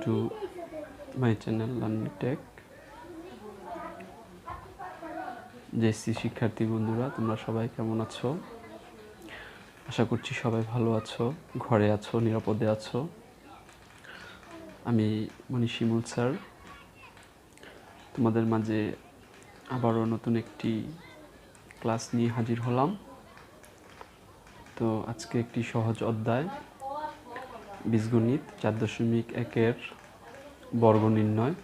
to my channel Learning Tech. JSC শিক্ষার্থী বন্ধুরা, তোমরা সবাই কেমন আছো? আশা করছি সবাই ভালো আছো, ঘরে আছো, নিরাপদে আছো। আমি শিমুল স্যার তোমাদের মাঝে আবারও নতুন একটি ক্লাস নিয়ে হাজির হলাম। তো আজকে একটি সহজ অধ্যায় বীজগণিত 4.1 বর্গ নির্ণয়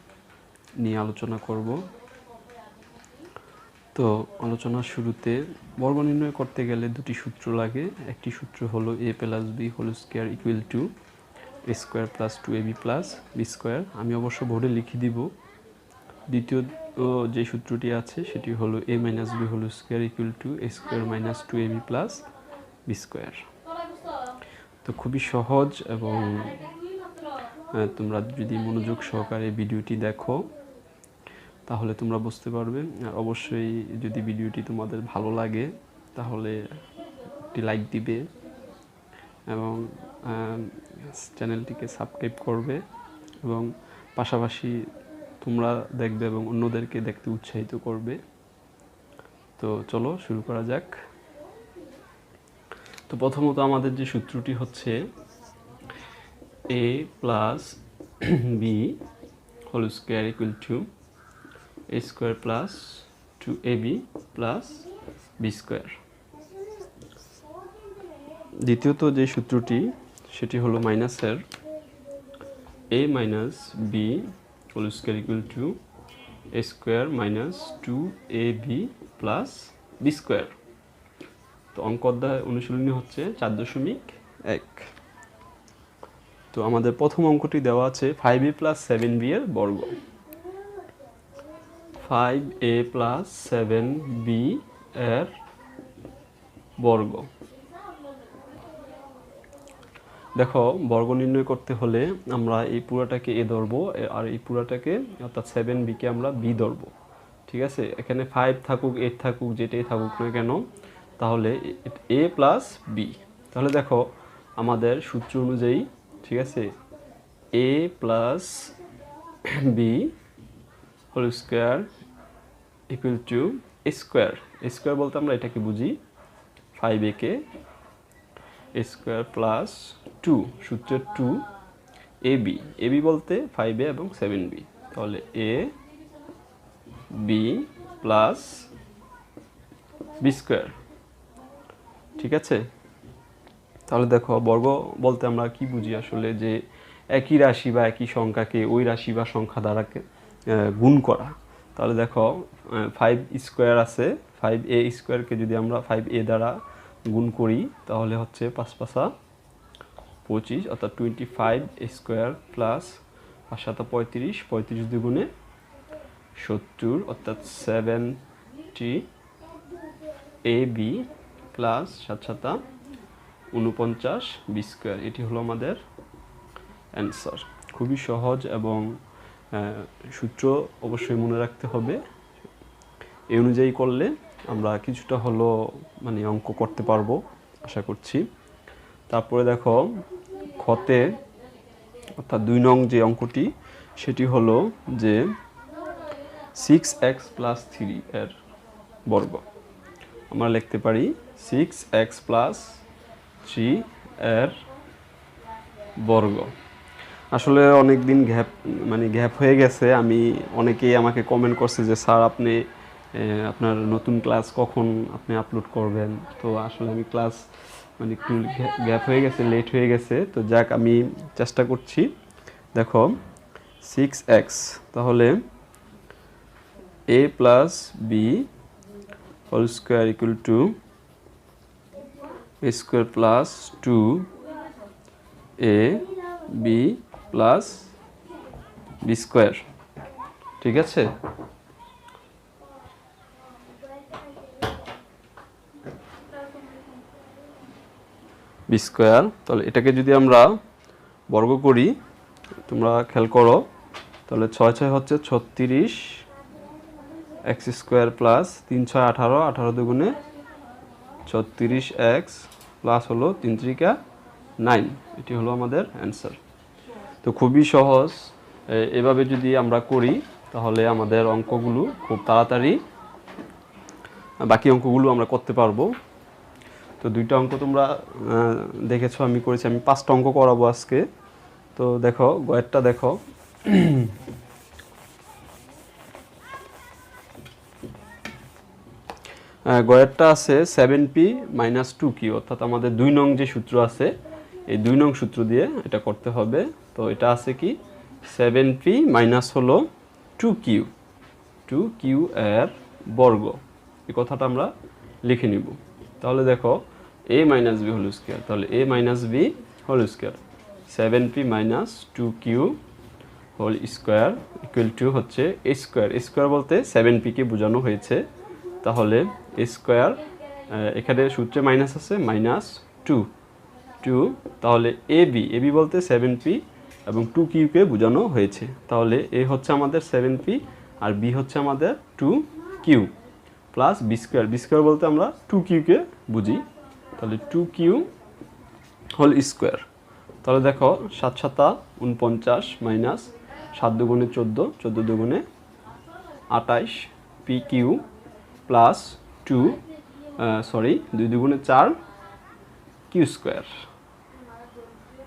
নিয়ে আলোচনা করব। তো আলোচনার শুরুতে বর্গ নির্ণয় করতে গেলে দুটি সূত্র লাগে। একটি সূত্র হলো a + b whole square equal to a square plus 2ab plus b square. আমি অবশ্য বোর্ডে লিখে দিব। দ্বিতীয় যে সূত্রটি আছে সেটি হলো a - b whole square equal to a square minus 2ab plus b square. তো খুবই সহজ এবং তোমরা যদি মনোযোগ সহকারে ভিডিওটি দেখো তাহলে তোমরা বুঝতে পারবে। আর অবশ্যই যদি ভিডিওটি তোমাদের ভালো লাগে তাহলে একটি লাইক দিবে এবং চ্যানেলটিকে সাবস্ক্রাইব করবে এবং পাশাপাশি তোমরা দেখবে এবং অন্যদেরকে দেখতে উৎসাহিত করবে। তো চলো শুরু করা যাক। তো প্রথমত আমাদের যে সূত্রটি হচ্ছে a plus b whole square equal to a square plus 2ab plus b square. দ্বিতীয়ত যে সূত্রটি সেটি হলো মাইনাসের a minus b whole square equal to a square minus 2ab plus b square. তো অঙ্ক অধ্যায় অনুশীলনী হচ্ছে 4.1। তো আমাদের প্রথম অঙ্কটি দেওয়া আছে 5a প্লাস 7b এর বর্গ। 5a প্লাস 7b এর বর্গ। দেখো, বর্গ নির্ণয় করতে হলে আমরা এই পুরাটাকে a ধরবো আর এই পুরাটাকে অর্থাৎ 7b কে আমরা b ধরবো। ঠিক আছে, এখানে 5 থাকুক 8 থাকুক যেটাই থাকুক না কেন, তাহলে a প্লাস b। তাহলে দেখো আমাদের সূত্র অনুযায়ী, ঠিক আছে, a plus b whole square equal to a square. a square বলতে আমরা এটাকে বুঝি 5a K a square plus 2, সূত্রের 2 ab। ab বলতে 5a এবং 7b। তাহলে a b plus b square. ঠিক আছে, তাহলে দেখো বর্গ বলতে আমরা কি বুঝি আসলে, যে একই রাশি বা একই সংখ্যাকে ওই রাশি বা সংখ্যা দ্বারা গুণ করা। তাহলে দেখো 5 স্কয়ার আছে, 5a স্কয়ারকে যদি আমরা 5a দ্বারা গুণ করি তাহলে হচ্ছে 5 × 5 = 25 অর্থাৎ 25 স্কয়ার প্লাস 5 × 7 = 35, 35 দ্বিগুণে 70 অর্থাৎ 70 ab প্লাস 7 × 7 = 49 b স্কয়ার। এটি হলো আমাদের অ্যান্সার। খুবই সহজ এবং সূত্র অবশ্যই মনে রাখতে হবে। এই অনুযায়ী করলে আমরা কিছুটা হলো অঙ্ক করতে পারবো আশা করছি। তারপরে দেখো খতে অর্থাৎ 2 নং যে অঙ্কটি সেটি হলো যে 6x + 3 এর বর্গ। আমরা লিখতে পারি 6x + 3 এর বর্গ। আসলে অনেক দিন গ্যাপ হয়ে গেছে। অনেকেই আমাকে কমেন্ট করছে যে স্যার আপনি আপনার নতুন ক্লাস কখন আপনি আপলোড করবেন। তো আসলে আমি ক্লাস একটু গ্যাপ হয়ে গেছে, লেট হয়ে গেছে। তো যাক, আমি চেষ্টা করছি। দেখো 6x, তাহলে a plus b whole square equal to a square plus 2ab plus b square. ঠিক আছে, b স্কয়ার। তাহলে এটাকে যদি আমরা বর্গ করি, তোমরা খেয়াল করো, তাহলে 6 6 হচ্ছে 36 x স্কয়ার প্লাস 3 6 18, 18 দুগুণে 36x প্লাস হলো 3 3 9। এটি হলো আমাদের অ্যান্সার। তো খুবই সহজ, এভাবে যদি আমরা করি তাহলে আমাদের অঙ্কগুলো খুব তাড়াতাড়ি বাকি অঙ্কগুলো আমরা করতে পারবো। তো দুইটা অঙ্ক তোমরা দেখেছো আমি করেছি, আমি 5টা অঙ্ক করাবো আজকে। তো দেখো গয়েরটা দেখো, গয়েরটা আছে 7p - 2q, অর্থাৎ আমাদের 2 নং যে সূত্র আছে এই 2 নং সূত্র দিয়ে এটা করতে হবে। তো এটা আছে কি 7p হলো 2q এর বর্গ, এই কথাটা আমরা লিখে নিব। তাহলে দেখো a - b হোল স্কয়ার, তাহলে a - b whole square 7p - 2q whole square equal to হচ্ছে a স্কয়ার। a স্কয়ার বলতে 7p কে বোঝানো হয়েছে, তাহলে a স্কয়ার এখানে সূত্রে মাইনাস আছে -2, তাহলে ab বলতে 7p এবং 2q কে বোঝানো হয়েছে, তাহলে a হচ্ছে আমাদের 7p আর b হচ্ছে আমাদের 2q প্লাস b স্কয়ার বলতে আমরা 2q কে বুঝি, তাহলে 2q হোল স্কয়ার। তাহলে দেখো 7 × 7 = 49 minus 7 × 2 = 14, 14 × 2 = 28 pq plus 2 2 × 2 = 4 q square.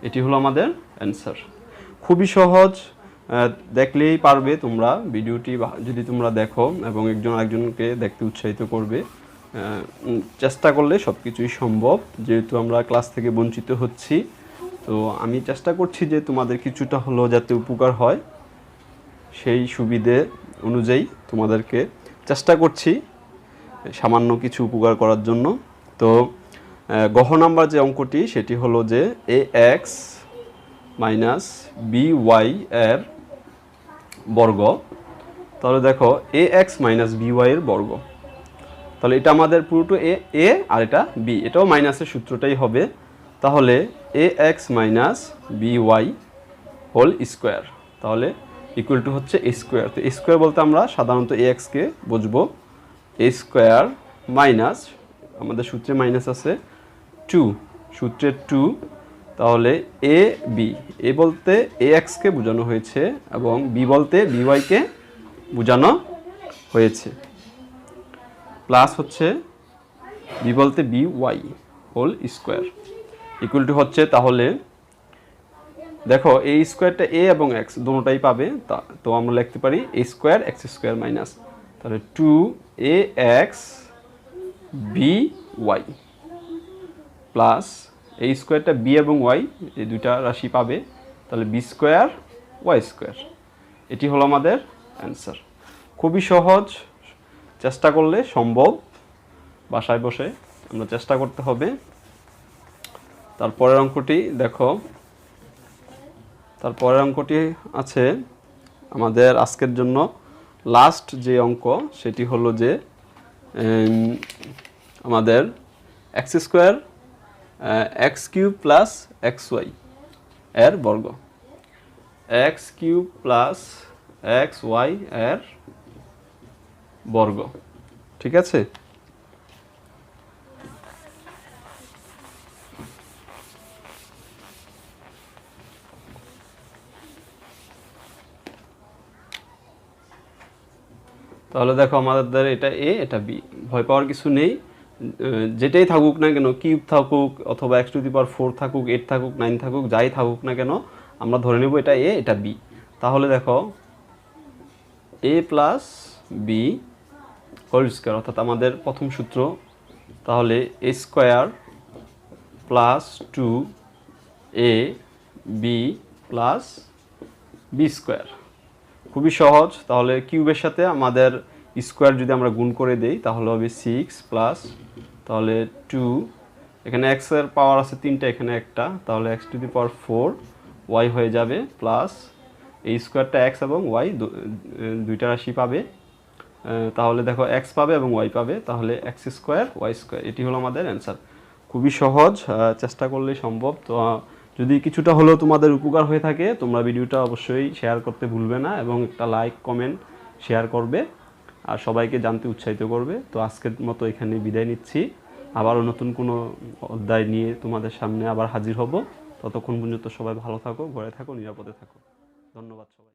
এটি হলো আমাদের অ্যান্সার। খুবই সহজ, দেখলেই পারবে তোমরা। ভিডিওটি যদি তোমরা দেখো এবং একজন আরেকজনকে দেখতে উৎসাহিত করবে, চেষ্টা করলে সব কিছুই সম্ভব। যেহেতু আমরা ক্লাস থেকে বঞ্চিত হচ্ছি, তো আমি চেষ্টা করছি যে তোমাদের কিছুটা হলেও যাতে উপকার হয়, সেই সুবিধে অনুযায়ী তোমাদেরকে চেষ্টা করছি সামান্য কিছু উপকার করার জন্য। তো গহ নাম্বার যে অঙ্কটি সেটি হলো যে ax - by এর বর্গ। তাহলে দেখো ax - by এর বর্গ, তাহলে এটা আমাদের পুরোটা a আর এটা b, এটাও মাইনাসের সূত্রটাই হবে। তাহলে ax - by হোল স্কয়ার, তাহলে ইকুয়াল টু হচ্ছে a স্কয়ার। তো a স্কয়ার বলতে আমরা সাধারণত ax কে বুঝবো a স্কয়ার মাইনাস, আমাদের সূত্রে মাইনাস আছে 2, সূত্রে 2, তাহলে a বলতে ax কে বোঝানো হয়েছে এবং b বলতে by কে বোঝানো হয়েছে, প্লাস হচ্ছে b বলতে by whole square equal to হচ্ছে, তাহলে দেখো a স্কয়ারটা a এবং x দুটোটাই পাবে, তো আমরা লিখতে পারি a square x square minus, তাহলে 2ax by plus a স্কয়ারটা b এবং y এই দুইটা রাশি পাবে, তাহলে b স্কয়ার y স্কয়ার। এটি হলো আমাদের অ্যান্সার। খুবই সহজ, চেষ্টা করলে সম্ভব, বাসায় বসে আমরা চেষ্টা করতে হবে। তারপরের অঙ্কটি দেখো, তারপরের অঙ্কটি আছে আমাদের আজকের জন্য লাস্ট যে অঙ্ক, সেটি হলো যে আমাদের x square x cube plus xy এর বর্গ, x কিউব প্লাস xy এর বর্গ, ঠিক আছে। তাহলে দেখো আমাদের এটা a এটা b, ভয় পাওয়ার কিছু নেই, যেটাই থাকুক না কেন, কিউব থাকুক অথবা x⁴ থাকুক, 8 থাকুক, 9 থাকুক, যাই থাকুক না কেন আমরা ধরে নেব এটা a এটা b। তাহলে দেখো a plus b whole square, অর্থাৎ আমাদের প্রথম সূত্র, তাহলে a square plus 2ab plus b square. খুবই সহজ, তাহলে কিউবের সাথে আমাদের স্কয়ার যদি আমরা গুণ করে দেই তাহলে হবে 6 প্লাস, তাহলে 2, এখানে x এর পাওয়ার আছে 3টা, এখানে একটা, তাহলে x⁴ y হয়ে যাবে, প্লাস এই স্কয়ারটা x এবং y দুইটা রাশি পাবে, তাহলে দেখো x পাবে এবং y পাবে, তাহলে x স্কয়ার y স্কয়ার। এটি হলো আমাদের অ্যান্সার। খুবই সহজ, চেষ্টা করলেই সম্ভব। তো যদি কিছুটা হলেও তোমাদের উপকার হয়ে থাকে, তোমরা ভিডিওটা অবশ্যই শেয়ার করতে ভুলবে না এবং একটা লাইক কমেন্ট শেয়ার করবে আর সবাইকে জানতে উৎসাহিত করবে। তো আজকের মতো এখানে বিদায় নিচ্ছি, আবারও নতুন কোনো অধ্যায় নিয়ে তোমাদের সামনে আবার হাজির হব। ততক্ষণ পর্যন্ত সবাই ভালো থাকো, ঘরে থাকো, নিরাপদে থাকো। ধন্যবাদ সবাই।